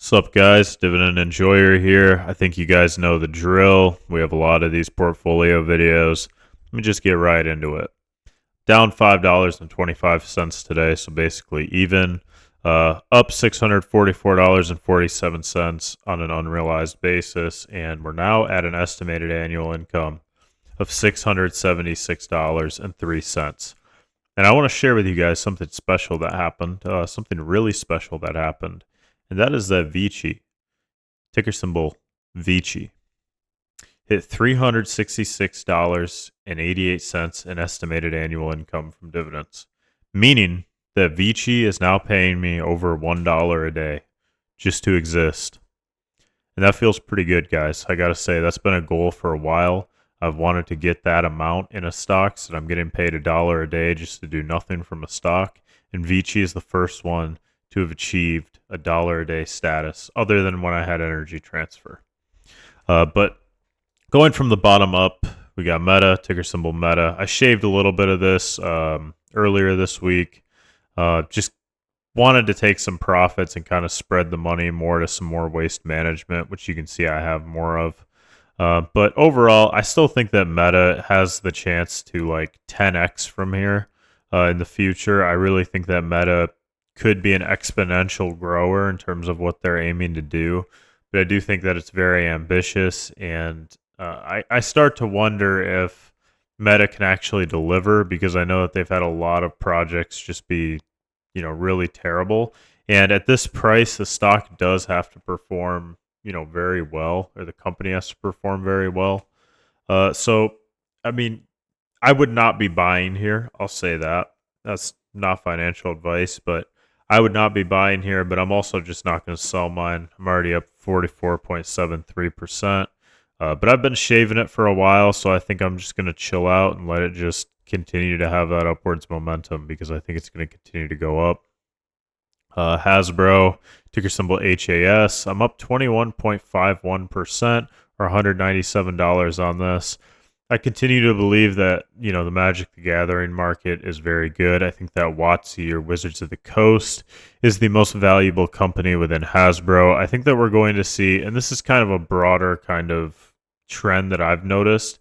What's up, guys? Dividend Enjoyer here. I think you guys know the drill. We have a lot of these portfolio videos. Let me just get right into it. Down $5.25 today, so basically even. Up $644.47 on an unrealized basis, and we're now at an estimated annual income of $676.03. And I want to share with you guys something special that happened, something really special that happened, and that is that Vici, ticker symbol Vici, hit $366.88 in estimated annual income from dividends, meaning that Vici is now paying me over $1 a day just to exist. And that feels pretty good, guys. I got to say, that's been a goal for a while. I've wanted to get that amount in a stock, so I'm getting paid $1 a day just to do nothing from a stock. And Vici is the first one to have achieved $1 a day status, other than when I had Energy Transfer. But going from the bottom up, we got Meta, ticker symbol Meta. I shaved a little bit of this earlier this week. Just wanted to take some profits and kind of spread the money more to some more waste management, which you can see I have more of. But overall, I still think that Meta has the chance to like 10x from here in the future. I really think that Meta could be an exponential grower in terms of what they're aiming to do. But I do think that it's very ambitious, and I start to wonder if Meta can actually deliver, because I know that they've had a lot of projects just be, really terrible. And at this price, the stock does have to perform, very well, or the company has to perform very well. So, I mean, I would not be buying here. I'll say that. That's not financial advice, but I would not be buying here, but I'm also just not going to sell mine. I'm already up 44.73%. But I've been shaving it for a while, so I think I'm just going to chill out and let it just continue to have that upwards momentum, because I think it's going to continue to go up. Hasbro, ticker symbol HAS. I'm up 21.51%, or $197 on this. I continue to believe that, the Magic the Gathering market is very good. I think that WotC, or Wizards of the Coast, is the most valuable company within Hasbro. I think that we're going to see, and this is kind of a broader kind of trend that I've noticed,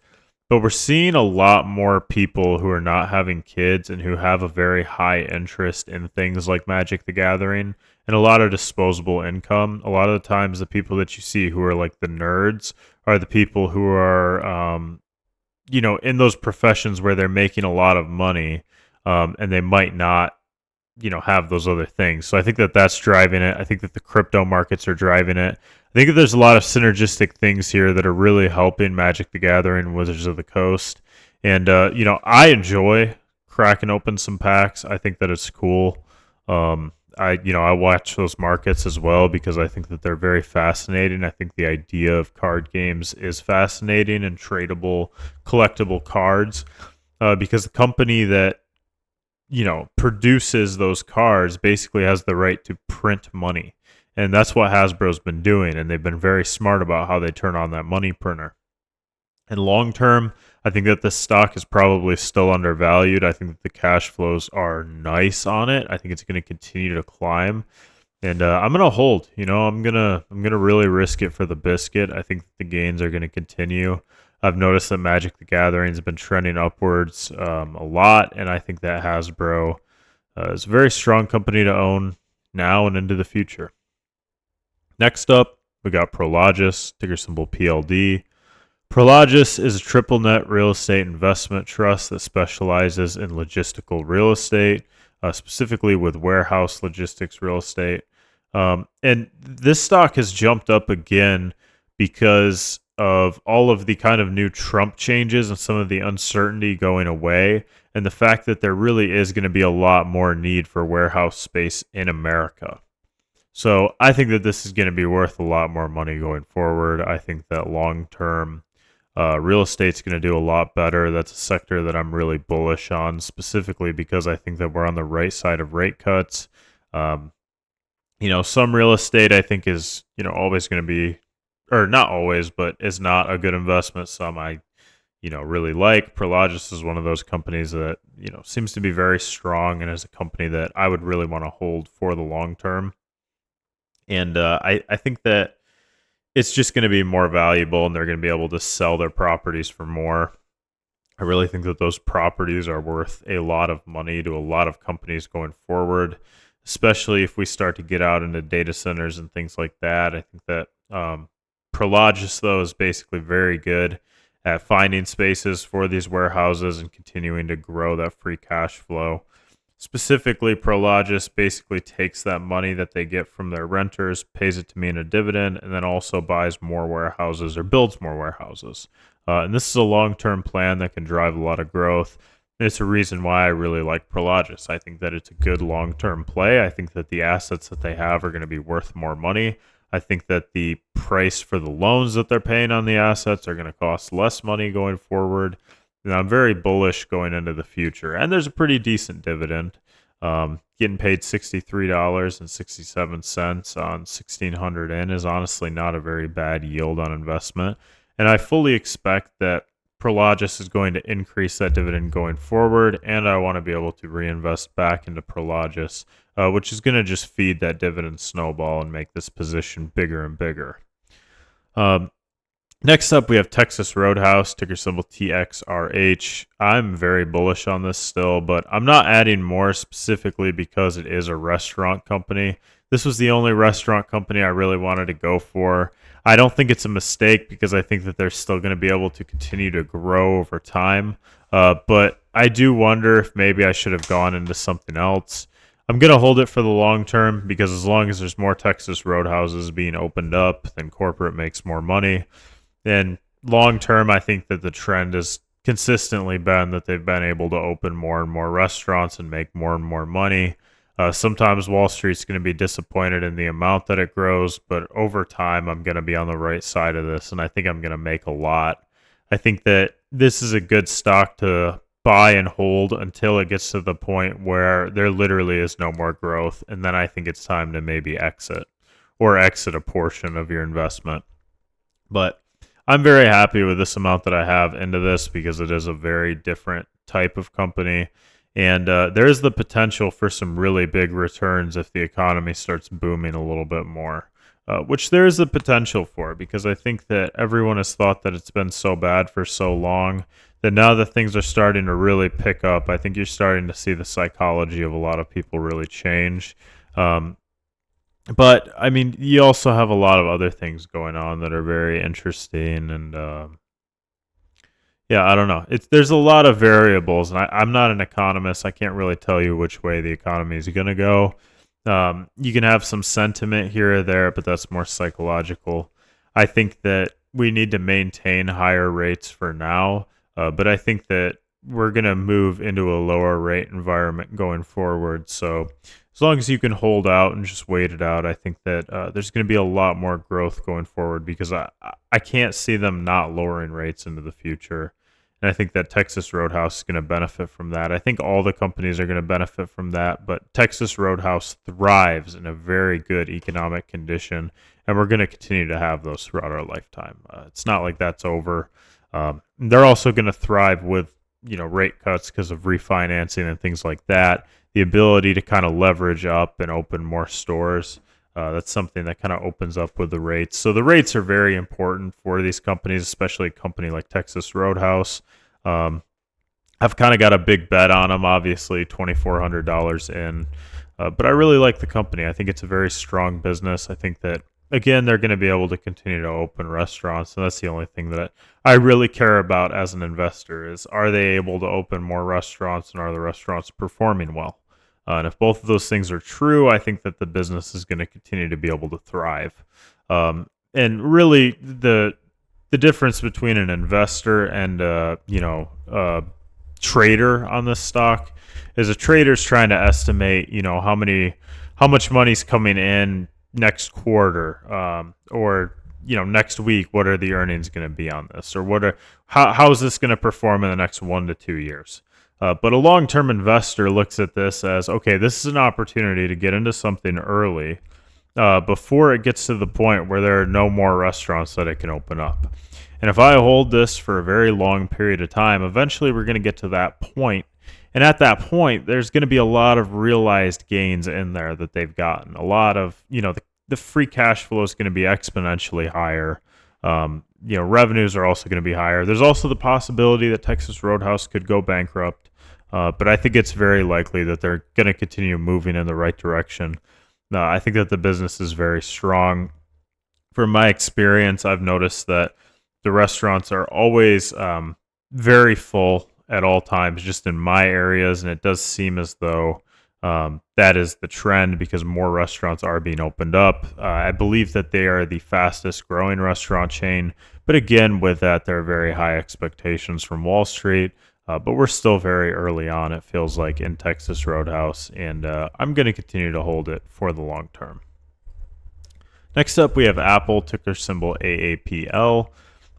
but we're seeing a lot more people who are not having kids and who have a very high interest in things like Magic the Gathering and a lot of disposable income. A lot of the times, the people that you see who are like the nerds are the people who are, in those professions where they're making a lot of money, and they might not, have those other things. So I think that that's driving it. I think that the crypto markets are driving it. I think that there's a lot of synergistic things here that are really helping Magic the Gathering, Wizards of the Coast. And, I enjoy cracking open some packs. I think that it's cool. I watch those markets as well, because I think that they're very fascinating. I think the idea of card games is fascinating, and tradable, collectible cards, because the company that, produces those cards basically has the right to print money. And that's what Hasbro's been doing, and they've been very smart about how they turn on that money printer. And long term, I think that this stock is probably still undervalued. I think that the cash flows are nice on it. I think it's going to continue to climb, and I'm going to hold. I'm gonna really risk it for the biscuit. I think the gains are going to continue. I've noticed that Magic the Gathering has been trending upwards a lot, and I think that Hasbro is a very strong company to own now and into the future. Next up, we got Prologis, ticker symbol PLD. Prologis is a triple net real estate investment trust that specializes in logistical real estate, specifically with warehouse logistics real estate. And this stock has jumped up again because of all of the kind of new Trump changes and some of the uncertainty going away, and the fact that there really is going to be a lot more need for warehouse space in America. So I think that this is going to be worth a lot more money going forward. I think that long-term real estate's going to do a lot better. That's a sector that I'm really bullish on, specifically because I think that we're on the right side of rate cuts. Some real estate I think is, always going to be, or not always, but is not a good investment. Some I, really like. Prologis is one of those companies that, seems to be very strong, and is a company that I would really want to hold for the long term. And I think that it's just going to be more valuable, and they're going to be able to sell their properties for more. I really think that those properties are worth a lot of money to a lot of companies going forward, especially if we start to get out into data centers and things like that. I think that Prologis, though, is basically very good at finding spaces for these warehouses and continuing to grow that free cash flow. Specifically, Prologis basically takes that money that they get from their renters, pays it to me in a dividend, and then also buys more warehouses or builds more warehouses. And this is a long-term plan that can drive a lot of growth. It's a reason why I really like Prologis. I think that it's a good long-term play. I think that the assets that they have are going to be worth more money. I think that the price for the loans that they're paying on the assets are going to cost less money going forward. And I'm very bullish going into the future. And there's a pretty decent dividend. Getting paid $63.67 on 1,600 in is honestly not a very bad yield on investment. And I fully expect that Prologis is going to increase that dividend going forward. And I want to be able to reinvest back into Prologis, which is going to just feed that dividend snowball and make this position bigger and bigger. Next up, we have Texas Roadhouse, ticker symbol TXRH. I'm very bullish on this still, but I'm not adding more specifically because it is a restaurant company. This was the only restaurant company I really wanted to go for. I don't think it's a mistake because I think that they're still going to be able to continue to grow over time. But I do wonder if maybe I should have gone into something else. I'm going to hold it for the long term because as long as there's more Texas Roadhouses being opened up, then corporate makes more money. And long term, I think that the trend has consistently been that they've been able to open more and more restaurants and make more and more money. Sometimes Wall Street's going to be disappointed in the amount that it grows, but over time, I'm going to be on the right side of this, and I think I'm going to make a lot. I think that this is a good stock to buy and hold until it gets to the point where there literally is no more growth, and then I think it's time to maybe exit or exit a portion of your investment. But I'm very happy with this amount that I have into this because it is a very different type of company. And there is the potential for some really big returns if the economy starts booming a little bit more, which there is the potential for because I think that everyone has thought that it's been so bad for so long that now that things are starting to really pick up, I think you're starting to see the psychology of a lot of people really change. But I mean, you also have a lot of other things going on that are very interesting, and yeah, I don't know. There's a lot of variables, and I'm not an economist. I can't really tell you which way the economy is going to go. You can have some sentiment here or there, but that's more psychological. I think that we need to maintain higher rates for now, but I think that we're going to move into a lower rate environment going forward. So as long as you can hold out and just wait it out, I think that there's going to be a lot more growth going forward because I can't see them not lowering rates into the future. And I think that Texas Roadhouse is going to benefit from that. I think all the companies are going to benefit from that, but Texas Roadhouse thrives in a very good economic condition, and we're going to continue to have those throughout our lifetime. It's not like that's over. They're also going to thrive with rate cuts because of refinancing and things like that. The ability to kind of leverage up and open more stores. That's something that kind of opens up with the rates. So the rates are very important for these companies, especially a company like Texas Roadhouse. I've kind of got a big bet on them, obviously $2,400 in. But I really like the company. I think it's a very strong business. I think that, again, they're going to be able to continue to open restaurants. And that's the only thing that I really care about as an investor is, are they able to open more restaurants and are the restaurants performing well? And if both of those things are true, I think that the business is going to continue to be able to thrive. And really, the difference between an investor and a trader on this stock is a trader's trying to estimate, how much money's coming in next quarter, or next week. What are the earnings going to be on this, or how is this going to perform in the next 1 to 2 years? But a long-term investor looks at this as, okay, this is an opportunity to get into something early before it gets to the point where there are no more restaurants that it can open up. And if I hold this for a very long period of time, eventually we're going to get to that point. And at that point, there's going to be a lot of realized gains in there that they've gotten. A lot of, the free cash flow is going to be exponentially higher. Revenues are also going to be higher. There's also the possibility that Texas Roadhouse could go bankrupt, but I think it's very likely that they're going to continue moving in the right direction. I think that the business is very strong. From my experience, I've noticed that the restaurants are always very full at all times, just in my areas, and it does seem as though that is the trend because more restaurants are being opened up. I believe that they are the fastest growing restaurant chain, but again, with that, there are very high expectations from Wall Street. But we're still very early on, it feels like, in Texas Roadhouse, and I'm going to continue to hold it for the long term. Next up, we have Apple, ticker symbol AAPL.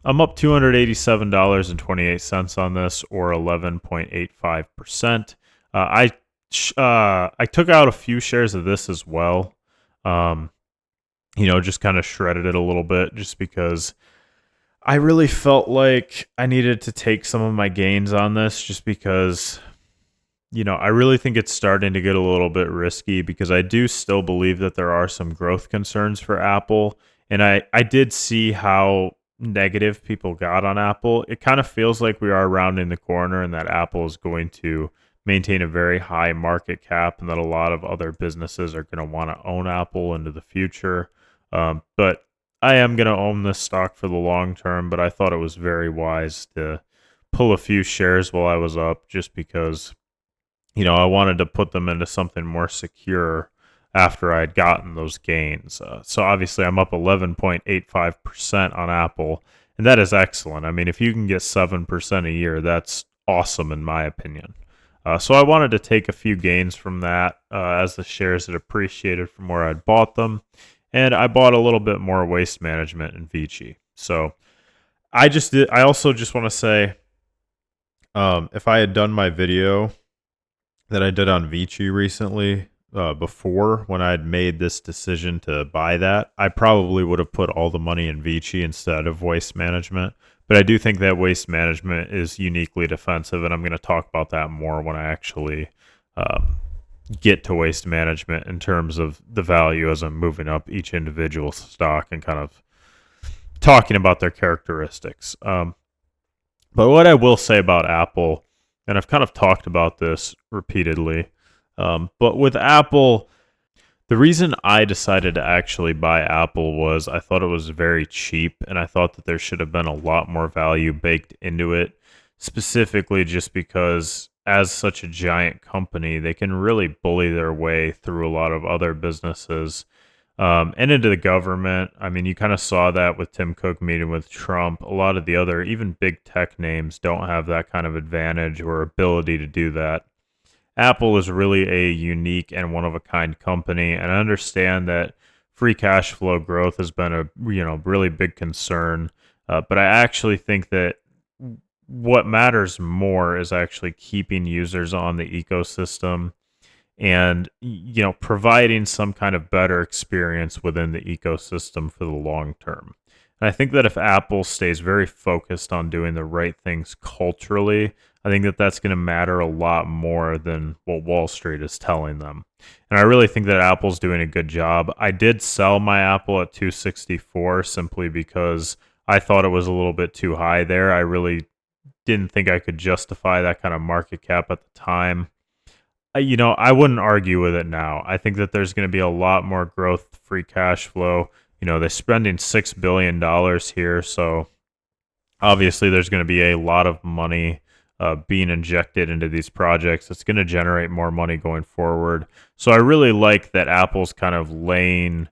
I'm up $287.28 on this, or 11.85%. I took out a few shares of this as well. Just kind of shredded it a little bit just because I really felt like I needed to take some of my gains on this just because, I really think it's starting to get a little bit risky because I do still believe that there are some growth concerns for Apple. And I did see how negative people got on Apple. It kind of feels like we are rounding the corner and that Apple is going to maintain a very high market cap and that a lot of other businesses are going to want to own Apple into the future. But I am going to own this stock for the long term, but I thought it was very wise to pull a few shares while I was up just because, I wanted to put them into something more secure after I'd gotten those gains. So obviously I'm up 11.85% on Apple, and that is excellent. I mean, if you can get 7% a year, that's awesome in my opinion. So I wanted to take a few gains from that as the shares had appreciated from where I'd bought them. And I bought a little bit more Waste Management in Vici. So I also just want to say, if I had done my video that I did on Vici recently, before when I had made this decision to buy that, I probably would have put all the money in Vici instead of Waste Management. But I do think that Waste Management is uniquely defensive, and I'm going to talk about that more when I actually get to Waste Management in terms of the value as I'm moving up each individual stock and kind of talking about their characteristics. But what I will say about Apple, and I've kind of talked about this repeatedly, but with Apple, the reason I decided to actually buy Apple was I thought it was very cheap, and I thought that there should have been a lot more value baked into it, specifically just because as such a giant company, they can really bully their way through a lot of other businesses and into the government. I mean, you kind of saw that with Tim Cook meeting with Trump. A lot of the other, even big tech names, don't have that kind of advantage or ability to do that. Apple is really a unique and one-of-a-kind company, and I understand that free cash flow growth has been a really big concern, but I actually think that what matters more is actually keeping users on the ecosystem and providing some kind of better experience within the ecosystem for the long term. And I think that if Apple stays very focused on doing the right things culturally, I think that that's going to matter a lot more than what Wall Street is telling them. And I really think that Apple's doing a good job. I did sell my Apple at 264 simply because I thought it was a little bit too high there. I really didn't think I could justify that kind of market cap at the time. I wouldn't argue with it now. I think that there's going to be a lot more growth, free cash flow. They're spending $6 billion here, so obviously there's going to be a lot of money being injected into these projects. It's going to generate more money going forward. So I really like that Apple's kind of laying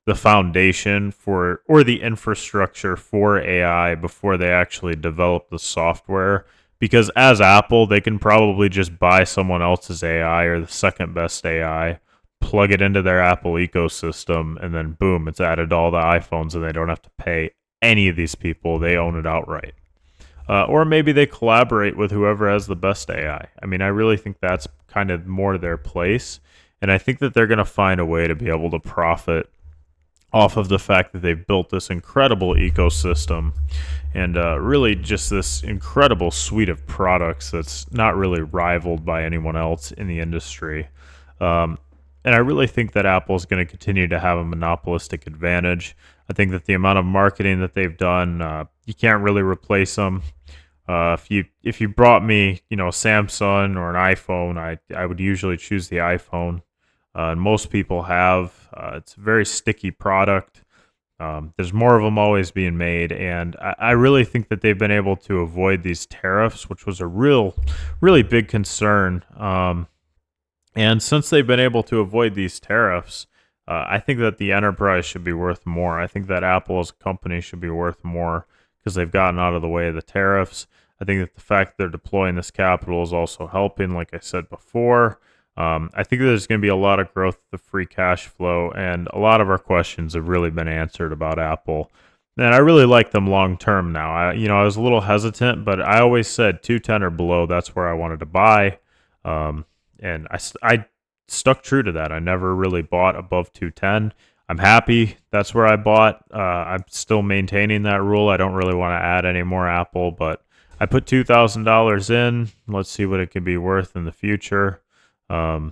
the foundation for, or the infrastructure for AI before they actually develop the software. Because as Apple, they can probably just buy someone else's AI or the second best AI, plug it into their Apple ecosystem, and then boom, it's added to all the iPhones and they don't have to pay any of these people. They own it outright. Or maybe they collaborate with whoever has the best AI. I mean, I really think that's kind of more their place. And I think that they're going to find a way to be able to profit off of the fact that they've built this incredible ecosystem and really just this incredible suite of products that's not really rivaled by anyone else in the industry. And And I really think that Apple is going to continue to have a monopolistic advantage. I think that the amount of marketing that they've done, you can't really replace them. If you brought me, a Samsung or an iPhone, I would usually choose the iPhone. And most people have. It's a very sticky product. There's more of them always being made, and I really think that they've been able to avoid these tariffs, which was a really big concern. And since they've been able to avoid these tariffs, I think that the enterprise should be worth more. I think that Apple as a company should be worth more because they've gotten out of the way of the tariffs. I think that the fact that they're deploying this capital is also helping, like I said before. I think there's going to be a lot of growth of free cash flow, and a lot of our questions have really been answered about Apple. And I really like them long term now. I was a little hesitant, but I always said 210 or below. That's where I wanted to buy. And I stuck true to that. I never really bought above 210. I'm happy that's where I bought. I'm still maintaining that rule. I don't really want to add any more Apple, but I put $2,000 in. Let's see what it could be worth in the future. I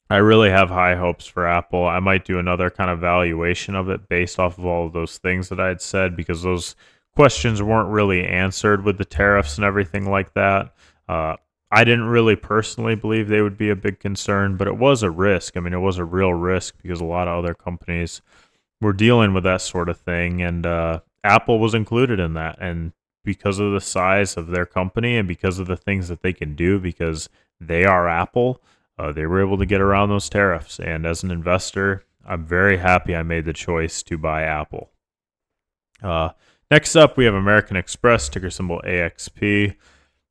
really have high hopes for Apple. I might do another kind of valuation of it based off of all of those things that I had said because those questions weren't really answered with the tariffs and everything like that. I didn't really personally believe they would be a big concern, but it was a risk. I mean, it was a real risk because a lot of other companies were dealing with that sort of thing, and Apple was included in that. And because of the size of their company and because of the things that they can do, because they are Apple, they were able to get around those tariffs. And as an investor, I'm very happy I made the choice to buy Apple. Next up, we have American Express, ticker symbol AXP.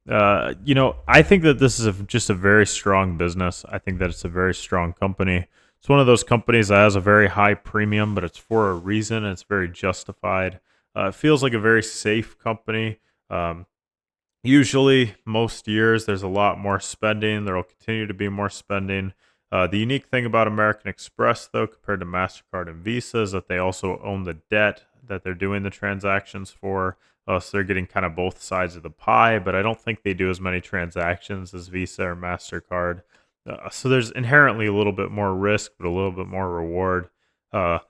I think that this is just a very strong business. I think that it's a very strong company. It's one of those companies that has a very high premium, but it's for a reason. And it's very justified. It feels like a very safe company. Usually, most years, there's a lot more spending. There will continue to be more spending. The unique thing about American Express, though, compared to MasterCard and Visa, is that they also own the debt that they're doing the transactions for. So they're getting kind of both sides of the pie, but I don't think they do as many transactions as Visa or MasterCard. So there's inherently a little bit more risk, but a little bit more reward. But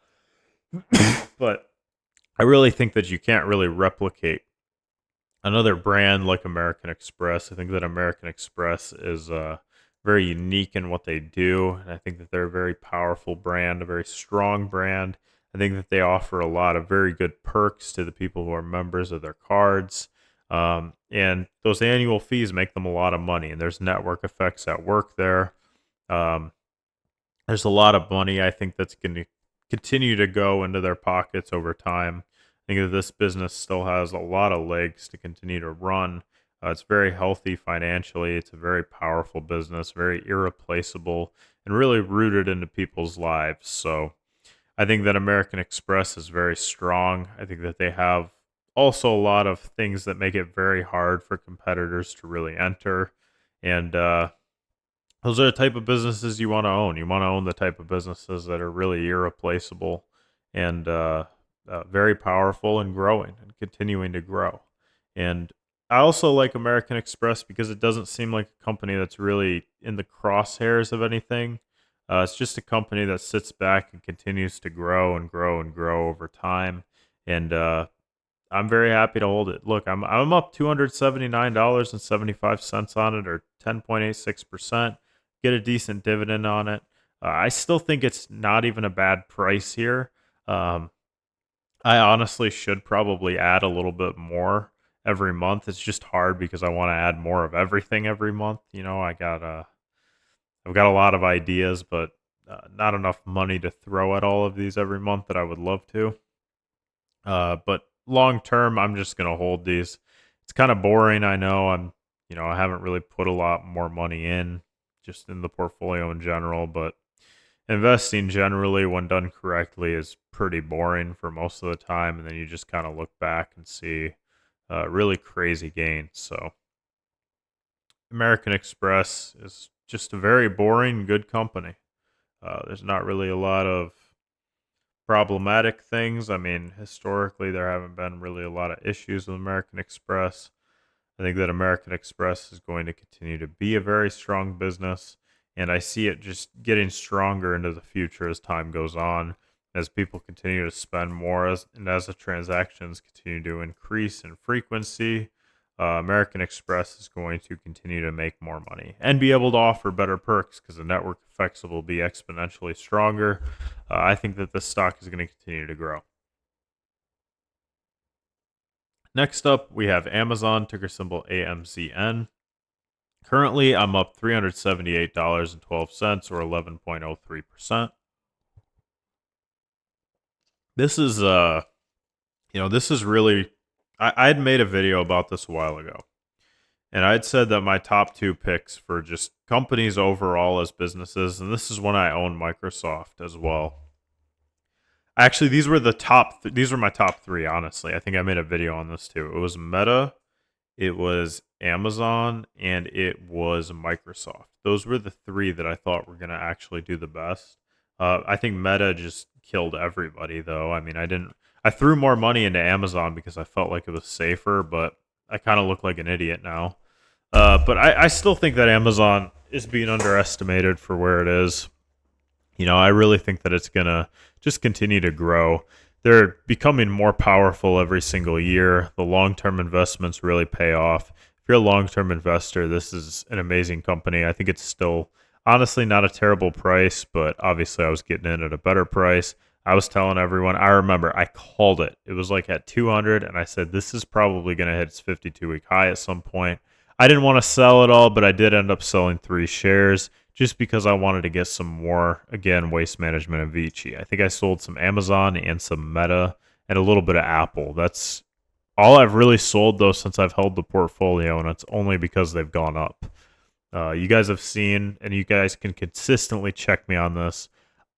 I really think that you can't really replicate another brand like American Express. I think that American Express is very unique in what they do, and I think that they're a very powerful brand, a very strong brand. I think that they offer a lot of very good perks to the people who are members of their cards. And those annual fees make them a lot of money, and there's network effects at work there. Um, there's a lot of money I think that's going to continue to go into their pockets over time. I think that this business still has a lot of legs to continue to run. It's very healthy financially. It's a very powerful business, very irreplaceable, and really rooted into people's lives. So I think that American Express is very strong. I think that they have also a lot of things that make it very hard for competitors to really enter. And those are the type of businesses you want to own. You want to own the type of businesses that are really irreplaceable and very powerful and growing and continuing to grow. And I also like American Express because it doesn't seem like a company that's really in the crosshairs of anything. It's just a company that sits back and continues to grow and grow and grow over time. And I'm very happy to hold it. Look, I'm up $279.75 on it, or 10.86%. Get a decent dividend on it. I still think it's not even a bad price here. I honestly should probably add a little bit more every month. It's just hard because I want to add more of everything every month. I've got a lot of ideas, but not enough money to throw at all of these every month that I would love to. But long term, I'm just gonna hold these. It's kind of boring, I know. I haven't really put a lot more money in, just in the portfolio in general. But investing generally, when done correctly, is pretty boring for most of the time, and then you just kind of look back and see really crazy gains. So American Express is just a very boring, good company. There's not really a lot of problematic things. I mean, historically, there haven't been really a lot of issues with American Express. I think that American Express is going to continue to be a very strong business. And I see it just getting stronger into the future as time goes on, as people continue to spend more, and as the transactions continue to increase in frequency. American Express is going to continue to make more money and be able to offer better perks because the network effects will be exponentially stronger. I think that this stock is going to continue to grow. Next up, we have Amazon, ticker symbol AMZN. Currently, I'm up $378.12 or 11.03%. This is this is really I had made a video about this a while ago. And I'd said that my top two picks for just companies overall as businesses, and this is when I owned Microsoft as well. Actually, these were these were my top three, honestly. I think I made a video on this too. It was Meta, it was Amazon, and it was Microsoft. Those were the three that I thought were going to actually do the best. I think Meta just killed everybody, though. I mean, I threw more money into Amazon because I felt like it was safer, but I kind of look like an idiot now. But I still think that Amazon is being underestimated for where it is. I really think that it's going to just continue to grow. They're becoming more powerful every single year. The long-term investments really pay off. If you're a long-term investor, this is an amazing company. I think it's still honestly not a terrible price, but obviously I was getting in at a better price. I was telling everyone, I remember I called it. It was like at 200, and I said, this is probably going to hit its 52-week high at some point. I didn't want to sell it all, but I did end up selling 3 shares just because I wanted to get some more, again, Waste Management and Vici. I think I sold some Amazon and some Meta and a little bit of Apple. That's all I've really sold, though, since I've held the portfolio, and it's only because they've gone up. You guys have seen, and you guys can consistently check me on this,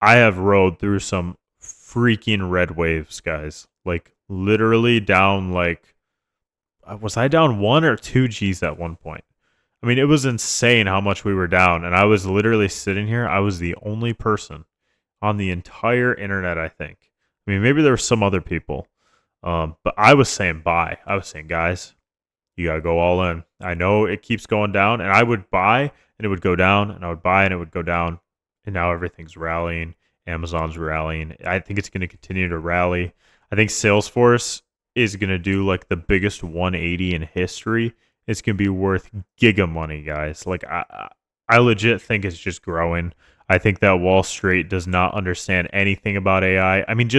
I have rode through some freaking red waves, guys. Like, literally down, was I down 1 or 2 G's at one point? I mean, it was insane how much we were down, and I was literally sitting here. I was the only person on the entire internet, I think. I mean, maybe there were some other people, but I was saying buy. I was saying, guys, you got to go all in. I know it keeps going down, and I would buy, and it would go down, and I would buy, and it would go down, and now everything's rallying. Amazon's rallying. I think it's going to continue to rally. I think Salesforce is going to do like the biggest 180 in history. It's going to be worth giga money, guys. Like, I legit think it's just growing. I think that Wall Street does not understand anything about AI. I mean,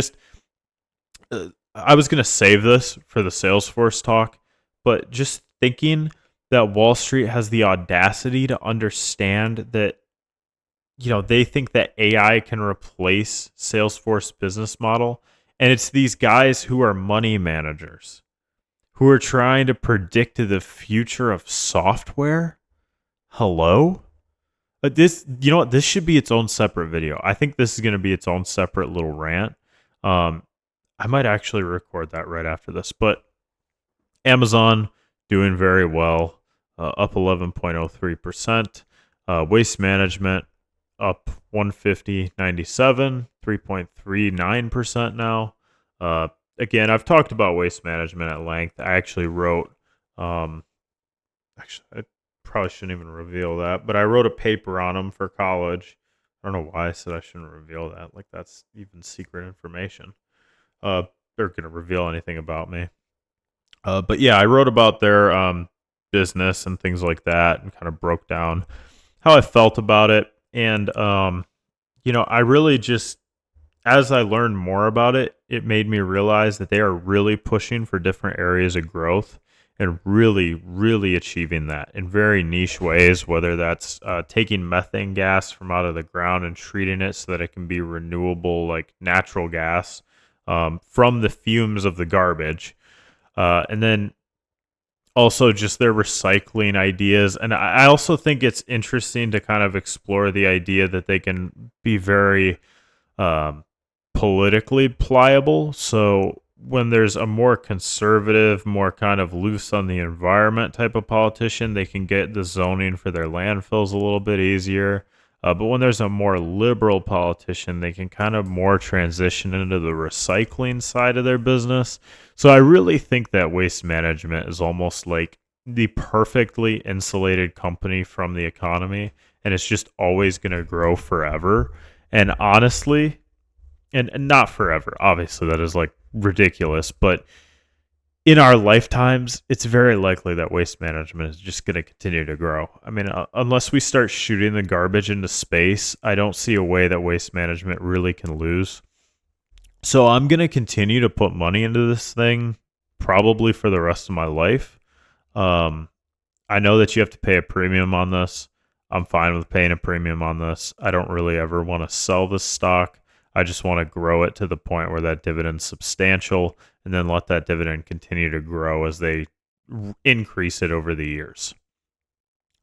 I was going to save this for the Salesforce talk, but just thinking that Wall Street has the audacity to understand that, they think that AI can replace Salesforce business model. And it's these guys who are money managers who are trying to predict the future of software. Hello? This should be its own separate video. I think this is going to be its own separate little rant. I might actually record that right after this. But Amazon doing very well, up 11.03%. Waste Management up 150.97, 3.39% now. Again, I've talked about Waste Management at length. I actually wrote, I probably shouldn't even reveal that, but I wrote a paper on them for college. I don't know why I said I shouldn't reveal that. Like, that's even secret information. They're going to reveal anything about me. But yeah, I wrote about their business and things like that and kind of broke down how I felt about it. And, I really just, as I learned more about it, it made me realize that they are really pushing for different areas of growth and really, really achieving that in very niche ways, whether that's taking methane gas from out of the ground and treating it so that it can be renewable, like natural gas, from the fumes of the garbage. And then also just their recycling ideas. And I also think it's interesting to kind of explore the idea that they can be very politically pliable. So when there's a more conservative, more kind of loose on the environment type of politician, they can get the zoning for their landfills a little bit easier. But when there's a more liberal politician, they can kind of more transition into the recycling side of their business. So I really think that Waste Management is almost like the perfectly insulated company from the economy. and it's just always going to grow forever. And honestly, and not forever, obviously, that is like ridiculous, but in our lifetimes, it's very likely that waste management is just going to continue to grow. I mean, unless we start shooting the garbage into space, I don't see a way that waste management really can lose. So I'm going to continue to put money into this thing probably for the rest of my life. Um, I know that you have to pay a premium on this. I'm fine with paying a premium on this. I don't really ever want to sell this stock. I just want to grow it to the point where that dividend's substantial and then let that dividend continue to grow as they increase it over the years.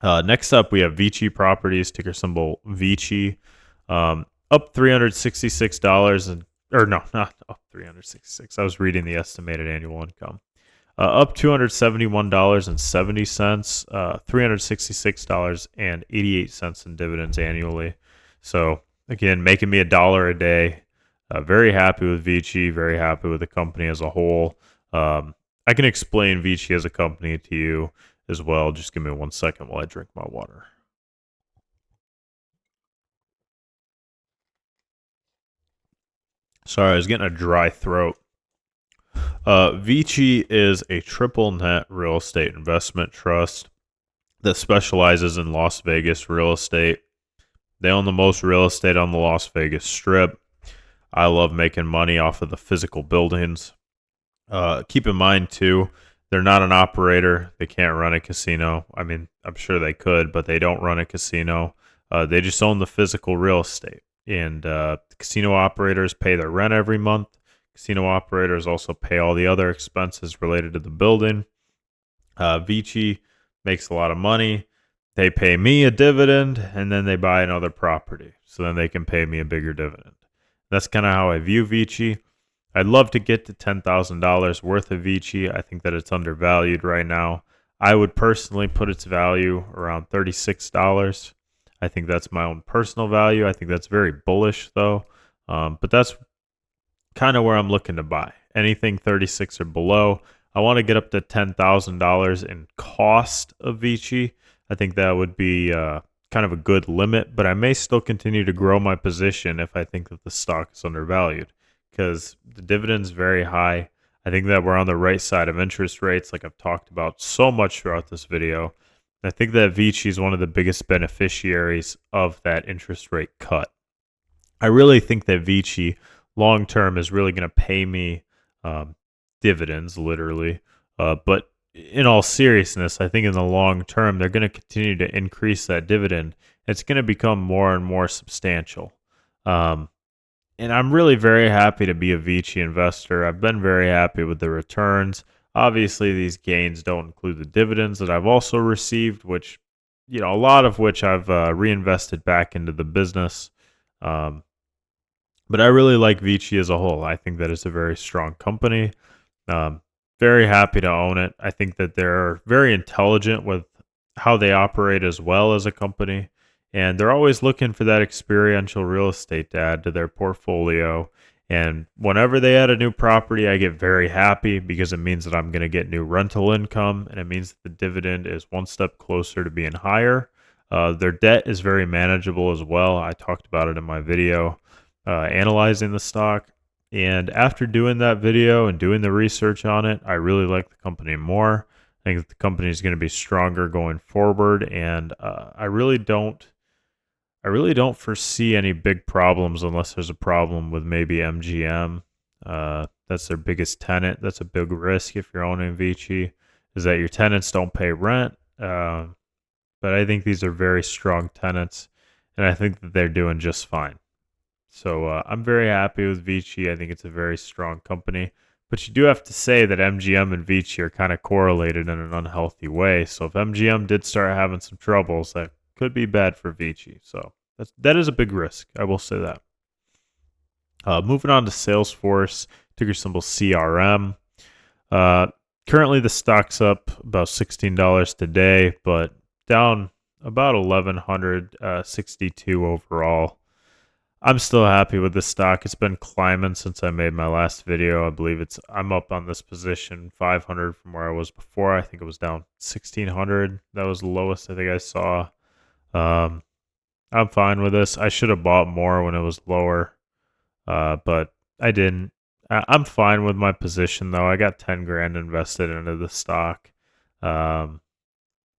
Next up, we have Vici Properties, ticker symbol Vici, up $366 or no, not up 366. I was reading the estimated annual income. Up $271.70, $366.88 in dividends annually. So again, making me $1 a day. Very happy with Vici. Very happy with the company as a whole. I can explain Vici as a company to you as well. Just give me 1 second while I drink my water. Sorry, I was getting a dry throat. Vici is a triple net real estate investment trust that specializes in Las Vegas real estate. They own the most real estate on the Las Vegas Strip. I love making money off of the physical buildings. Keep in mind, too, they're not an operator. They can't run a casino. I mean, I'm sure they could, but they don't run a casino. They just own the physical real estate. And casino operators pay their rent every month. Casino operators also pay all the other expenses related to the building. Vici makes a lot of money. They pay me a dividend, and then they buy another property. So then they can pay me a bigger dividend. That's kind of how I view Vici. I'd love to get to $10,000 worth of Vici. I think that it's undervalued right now. I would personally put its value around $36. I think that's my own personal value. I think that's very bullish, though. But that's kind of where I'm looking to buy. Anything 36 or below. I want to get up to $10,000 in cost of Vici. I think that would be kind of a good limit, but I may still continue to grow my position if I think that the stock is undervalued because the dividend's very high. I think that we're on the right side of interest rates, like I've talked about so much throughout this video. I think that Vici is one of the biggest beneficiaries of that interest rate cut. I really think that Vici long term is really going to pay me dividends, literally. But in all seriousness, I think in the long term, they're going to continue to increase that dividend. It's going to become more and more substantial. And I'm really very happy to be a Vici investor. I've been very happy with the returns. Obviously, these gains don't include the dividends that I've also received, which, a lot of which I've reinvested back into the business. But I really like Vici as a whole. I think that it's a very strong company. Very happy to own it. I think that they're very intelligent with how they operate as well as a company. And they're always looking for that experiential real estate to add to their portfolio. And whenever they add a new property, I get very happy because it means that I'm going to get new rental income. And it means that the dividend is one step closer to being higher. Their debt is very manageable as well. I talked about it in my video analyzing the stock. And after doing that video and doing the research on it, I really like the company more. I think that the company is going to be stronger going forward, and I really don't foresee any big problems unless there's a problem with maybe MGM. That's their biggest tenant. That's a big risk if you're owning Vici, is that your tenants don't pay rent. But I think these are very strong tenants, and I think that they're doing just fine. So I'm very happy with Vici. I think it's a very strong company. But you do have to say that MGM and Vici are kind of correlated in an unhealthy way. So if MGM did start having some troubles, that could be bad for Vici. So that is a big risk. I will say that. Moving on to Salesforce, ticker symbol CRM. Currently, the stock's up about $16 today, but down about 1,162 overall. I'm still happy with this stock. It's been climbing since I made my last video. I believe I'm up on this position 500 from where I was before. I think it was down 1,600. That was the lowest I think I saw. I'm fine with this. I should have bought more when it was lower, but I didn't. I'm fine with my position though. I got 10 grand invested into the stock. Um,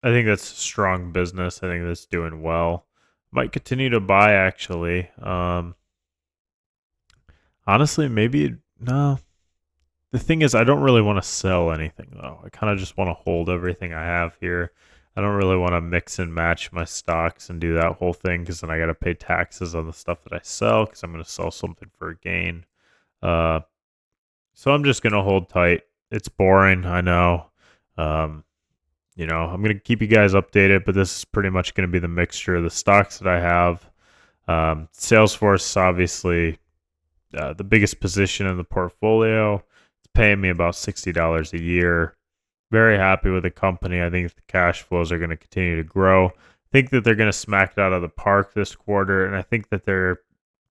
I think that's a strong business. I think that's doing well. Might continue to buy actually. Honestly, maybe no. The thing is, I don't really want to sell anything though. I kind of just want to hold everything I have here. I don't really want to mix and match my stocks and do that whole thing because then I got to pay taxes on the stuff that I sell because I'm going to sell something for a gain. Uh, so I'm just going to hold tight. It's boring, I know. Um, I'm going to keep you guys updated, but this is pretty much going to be the mixture of the stocks that I have. Salesforce, obviously, the biggest position in the portfolio. It's paying me about $60 a year. Very happy with the company. I think the cash flows are going to continue to grow. I think that they're going to smack it out of the park this quarter, and I think that they're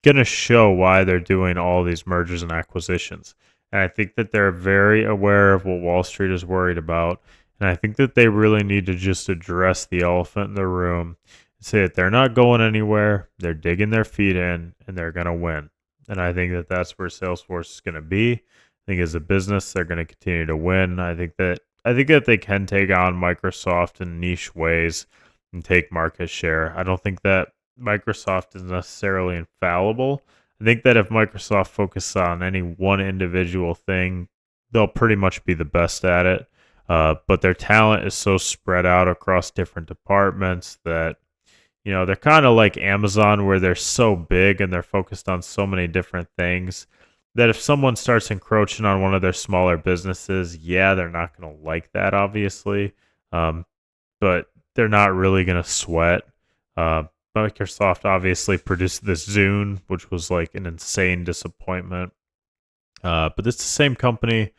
going to show why they're doing all these mergers and acquisitions. And I think that they're very aware of what Wall Street is worried about. And I think that they really need to just address the elephant in the room and say that they're not going anywhere, they're digging their feet in, and they're going to win. And I think that that's where Salesforce is going to be. I think as a business, they're going to continue to win. I think that they can take on Microsoft in niche ways and take market share. I don't think that Microsoft is necessarily infallible. I think that if Microsoft focuses on any one individual thing, they'll pretty much be the best at it. But their talent is so spread out across different departments that they're kind of like Amazon, where they're so big and they're focused on so many different things that if someone starts encroaching on one of their smaller businesses, yeah, they're not going to like that, obviously. Um, but they're not really going to sweat. Uh, Microsoft obviously produced this Zune, which was like an insane disappointment. But it's the same company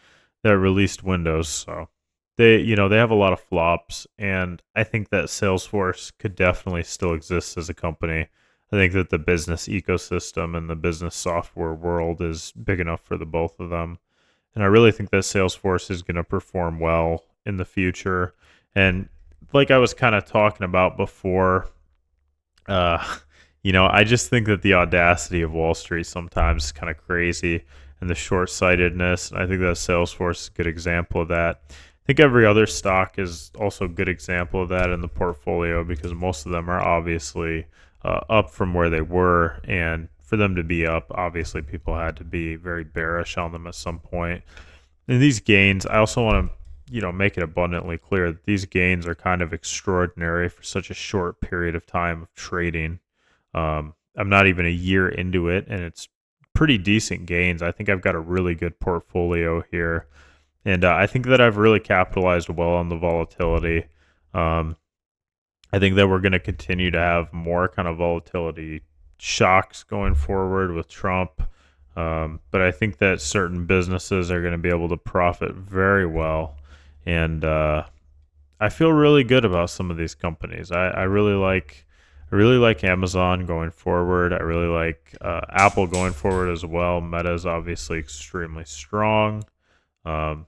that released Windows, so they have a lot of flops, and I think that Salesforce could definitely still exist as a company. I think that the business ecosystem and the business software world is big enough for the both of them. And I really think that Salesforce is going to perform well in the future. And like I was kind of talking about before, uh, I just think that the audacity of Wall Street sometimes is kind of crazy and the short sightedness. I think that Salesforce is a good example of that. I think every other stock is also a good example of that in the portfolio because most of them are obviously up from where they were. And for them to be up, obviously people had to be very bearish on them at some point. And these gains, I also want to make it abundantly clear that these gains are kind of extraordinary for such a short period of time of trading. I'm not even a year into it, and it's pretty decent gains. I think I've got a really good portfolio here, and I think that I've really capitalized well on the volatility. Um, I think that we're going to continue to have more kind of volatility shocks going forward with Trump. But I think that certain businesses are going to be able to profit very well. And I feel really good about some of these companies. I really like Amazon going forward. I really like Apple going forward as well. Meta is obviously extremely strong. Um,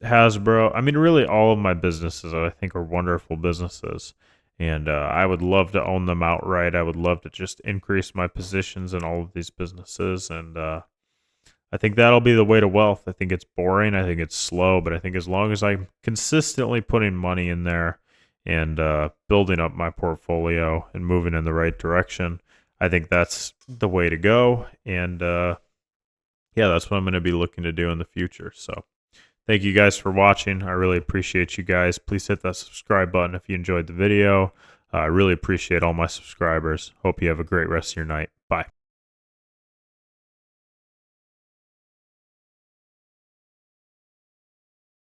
Hasbro. I mean, really, all of my businesses I think are wonderful businesses, and I would love to own them outright. I would love to just increase my positions in all of these businesses, and I think that'll be the way to wealth. I think it's boring. I think it's slow, but I think as long as I'm consistently putting money in there and building up my portfolio and moving in the right direction, I think that's the way to go. And yeah, that's what I'm going to be looking to do in the future. So thank you guys for watching. I really appreciate you guys. Please hit that subscribe button if you enjoyed the video. I really appreciate all my subscribers. Hope you have a great rest of your night. Bye.